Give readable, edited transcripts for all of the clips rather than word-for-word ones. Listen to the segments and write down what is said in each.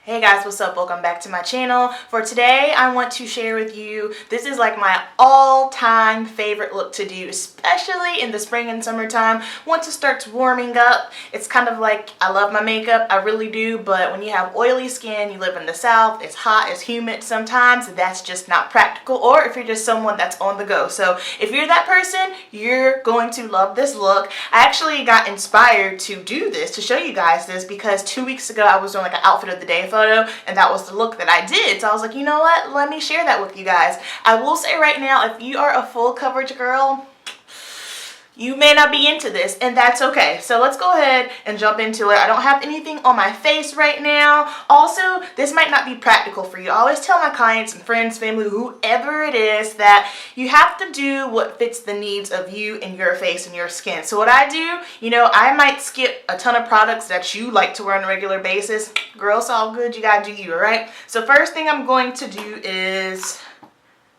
Hey guys, what's up? Welcome back to my channel. For today, I want to share with you, this is like my all-time favorite look to do, especially in the spring and summertime. Once it starts warming up, it's kind of like, I love my makeup, I really do, but when you have oily skin, you live in the South, it's hot, it's humid sometimes, that's just not practical, or if you're just someone that's on the go. So if you're that person, you're going to love this look. I actually got inspired to do this, to show you guys this, because 2 weeks ago, I was doing like an outfit of the day photo, and that was the look that I did. So I was like, you know what? Let me share that with you guys. I will say right now, if you are a full coverage girl, you may not be into this, and that's okay. So let's go ahead and jump into it. I don't have anything on my face right now. Also, this might not be practical for you. I always tell my clients and friends, family, whoever it is, that you have to do what fits the needs of you and your face and your skin. So what I do, you know, I might skip a ton of products that you like to wear on a regular basis. Girl, it's all good. You gotta do you, all right? So first thing I'm going to do is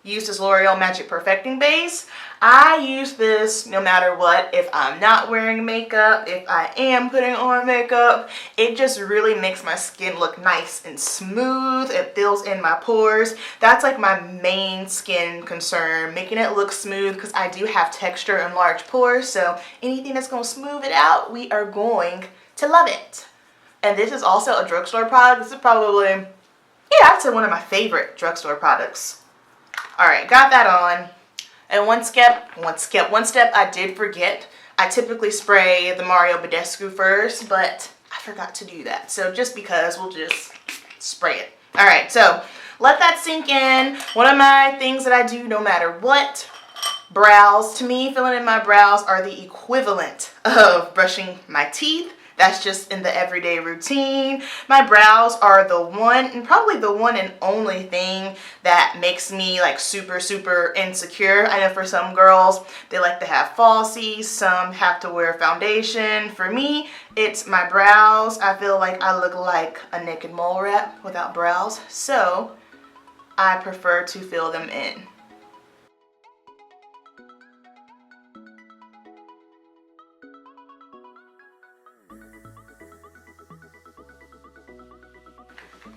use this L'Oreal Magic Perfecting Base. I use this no matter what. If I'm not wearing makeup, if I am putting on makeup, it just really makes my skin look nice and smooth. It fills in my pores. That's like my main skin concern, making it look smooth, because I do have texture and large pores. So anything that's going to smooth it out, we are going to love it. And this is also a drugstore product. This is probably, yeah, I'd say one of my favorite drugstore products. Alright, got that on. And one step I did forget. I typically spray the Badescu first, but I forgot to do that. So just because, we'll just spray it. Alright, so let that sink in. One of my things that I do no matter what, brows. To me, filling in my brows are the equivalent of brushing my teeth. That's just in the everyday routine. My brows are the one, and probably the one and only thing that makes me like super, super insecure. I know for some girls, they like to have falsies. Some have to wear foundation. For me, it's my brows. I feel like I look like a naked mole rat without brows. So I prefer to fill them in.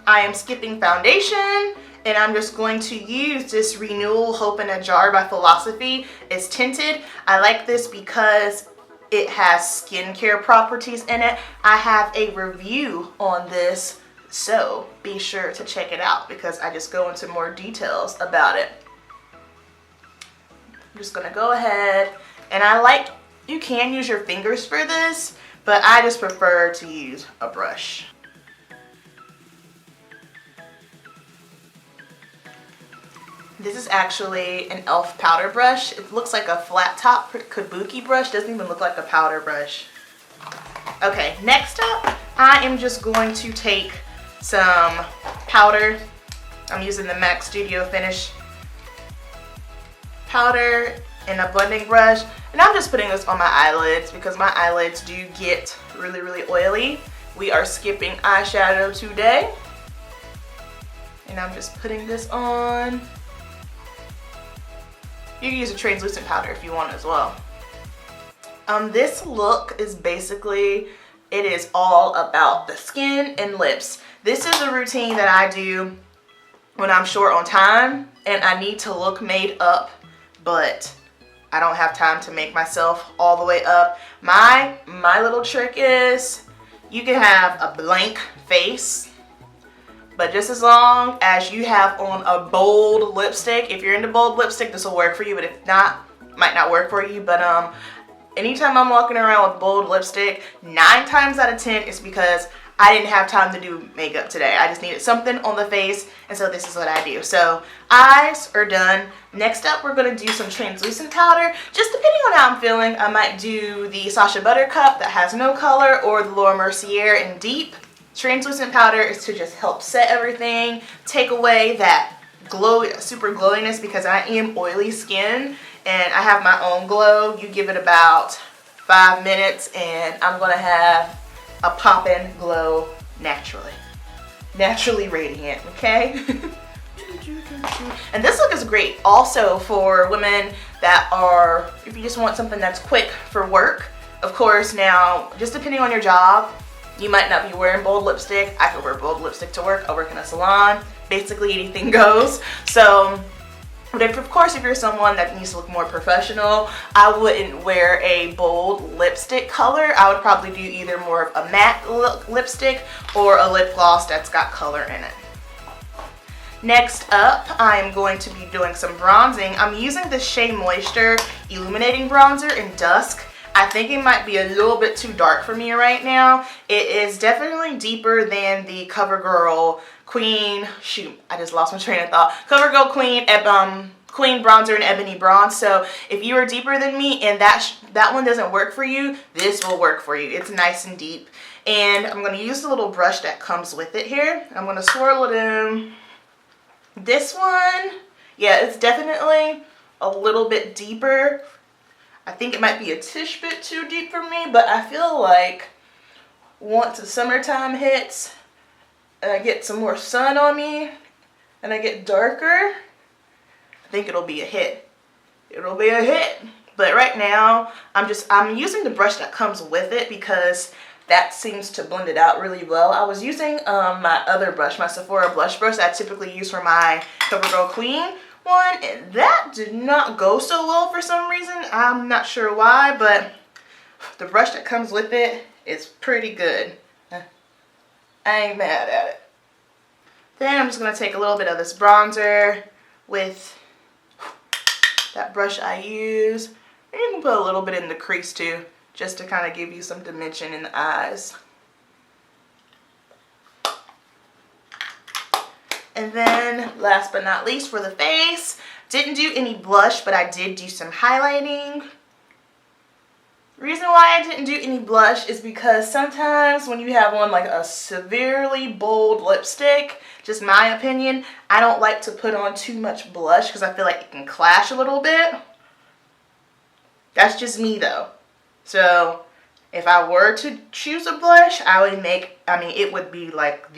I am skipping foundation, and I'm just going to use this Renewal Hope in a Jar by Philosophy. It's tinted. I like this because it has skincare properties in it. I have a review on this, so be sure to check it out because I just go into more details about it. I'm just gonna go ahead, and you can use your fingers for this, but I just prefer to use a brush. This is actually an e.l.f. powder brush. It looks like a flat top kabuki brush. Doesn't even look like a powder brush. Okay, next up, I am just going to take some powder. I'm using the MAC Studio Finish powder and a blending brush. And I'm just putting this on my eyelids because my eyelids do get really, really oily. We are skipping eyeshadow today. And I'm just putting this on. You can use a translucent powder if you want as well. This look is basically, it is all about the skin and lips. This is a routine that I do when I'm short on time and I need to look made up, but I don't have time to make myself all the way up. My little trick is, you can have a blank face, but just as long as you have on a bold lipstick. If you're into bold lipstick, this will work for you, but if not, might not work for you. But anytime I'm walking around with bold lipstick, 9 times out of 10 it's because I didn't have time to do makeup today. I just needed something on the face, and so this is what I do. So eyes are done. Next up, we're gonna do some translucent powder. Just depending on how I'm feeling, I might do the Sacha Buttercup that has no color, or the Laura Mercier in Deep. Translucent powder is to just help set everything, take away that glow, super glowiness, because I am oily skin and I have my own glow. You give it about 5 minutes and I'm gonna have a poppin' glow naturally. Naturally radiant, okay? And this look is great also for women that are, if you just want something that's quick for work. Of course, now, just depending on your job, You might not be wearing bold lipstick. I could wear bold lipstick to work. I work in a salon. Basically anything goes. So, but of course, if you're someone that needs to look more professional, I wouldn't wear a bold lipstick color. I would probably do either more of a matte lipstick or a lip gloss that's got color in it. Next up, I'm going to be doing some bronzing. I'm using the Shea Moisture Illuminating Bronzer in Dusk. I think it might be a little bit too dark for me right now. It is definitely deeper than the CoverGirl Queen, shoot, I just lost my train of thought. CoverGirl Queen Bronzer in Ebony Bronze. So if you are deeper than me and that one doesn't work for you, this will work for you. It's nice and deep. And I'm going to use the little brush that comes with it here. I'm going to swirl it in. This one, yeah, it's definitely a little bit deeper. I think it might be a tish bit too deep for me, but I feel like once the summertime hits and I get some more sun on me and I get darker, I think it'll be a hit. It'll be a hit. But right now, I'm using the brush that comes with it because that seems to blend it out really well. I was using my other brush, my Sephora blush brush that I typically use for my CoverGirl Queen one, and that did not go so well for some reason. I'm not sure why, but the brush that comes with it is pretty good. I ain't mad at it. Then I'm just going to take a little bit of this bronzer with that brush I use. And you can put a little bit in the crease too, just to kind of give you some dimension in the eyes. And then, last but not least, for the face, didn't do any blush, but I did do some highlighting. The reason why I didn't do any blush is because sometimes when you have on like a severely bold lipstick, just my opinion, I don't like to put on too much blush because I feel like it can clash a little bit. That's just me though. So if I were to choose a blush, it would be like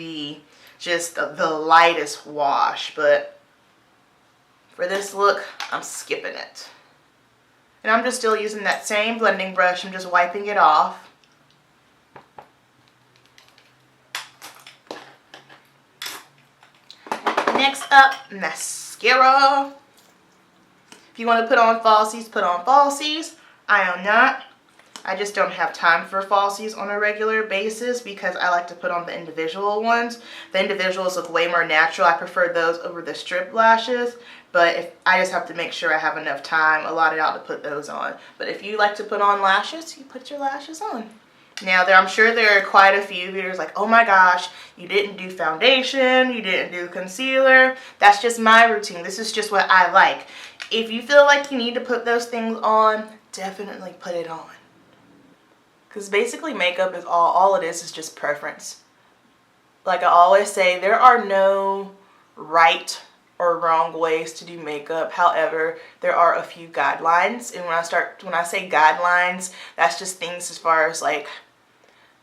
just the lightest wash, but for this look, I'm skipping it. And I'm just still using that same blending brush. I'm just wiping it off. Next up, mascara. If you want to put on falsies, put on falsies. I am not. I just don't have time for falsies on a regular basis because I like to put on the individual ones. The individuals look way more natural. I prefer those over the strip lashes, but if I just have to make sure I have enough time allotted out to put those on. But if you like to put on lashes, you put your lashes on. Now, I'm sure there are quite a few viewers like, oh my gosh, you didn't do foundation, you didn't do concealer. That's just my routine. This is just what I like. If you feel like you need to put those things on, definitely put it on. Because basically makeup is all it is just preference. Like I always say, there are no right or wrong ways to do makeup. However, there are a few guidelines. And when I say guidelines, that's just things as far as like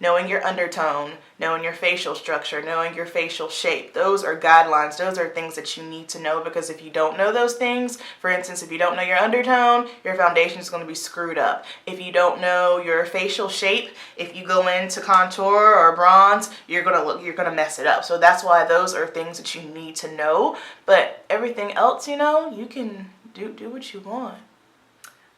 knowing your undertone, knowing your facial structure, knowing your facial shape. Those are guidelines. Those are things that you need to know, because if you don't know those things, for instance, if you don't know your undertone, your foundation is going to be screwed up. If you don't know your facial shape, if you go into contour or bronze, you're gonna mess it up. So that's why those are things that you need to know. But everything else, you know, you can do what you want.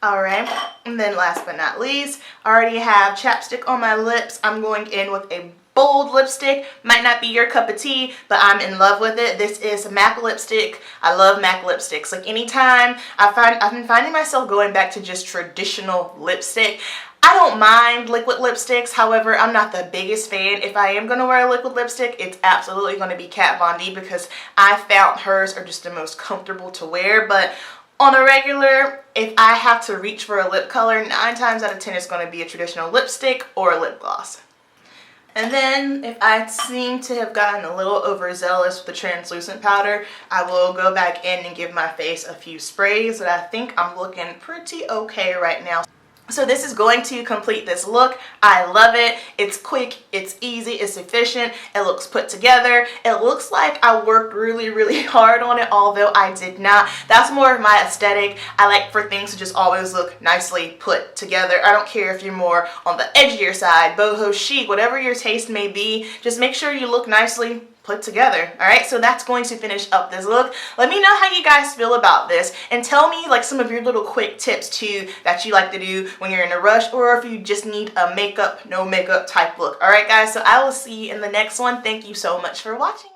Alright, and then last but not least, I already have chapstick on my lips. I'm going in with a bold lipstick. Might not be your cup of tea, but I'm in love with it. This is MAC lipstick. I love MAC lipsticks. Like anytime I've been finding myself going back to just traditional lipstick. I don't mind liquid lipsticks. However, I'm not the biggest fan. If I am going to wear a liquid lipstick, it's absolutely going to be Kat Von D, because I found hers are just the most comfortable to wear. But on a regular, if I have to reach for a lip color, 9 times out of 10 it's going to be a traditional lipstick or a lip gloss. And then if I seem to have gotten a little overzealous with the translucent powder, I will go back in and give my face a few sprays, but I think I'm looking pretty okay right now. So this is going to complete this look. I love it. It's quick, it's easy, it's efficient, it looks put together. It looks like I worked really, really hard on it, although I did not. That's more of my aesthetic. I like for things to just always look nicely put together. I don't care if you're more on the edgier side, boho chic, whatever your taste may be, just make sure you look nicely put together. All right, so that's going to finish up this look. Let me know how you guys feel about this, and tell me like some of your little quick tips too that you like to do when you're in a rush, or if you just need a makeup, no makeup type look. All right guys, so I will see you in the next one. Thank you so much for watching.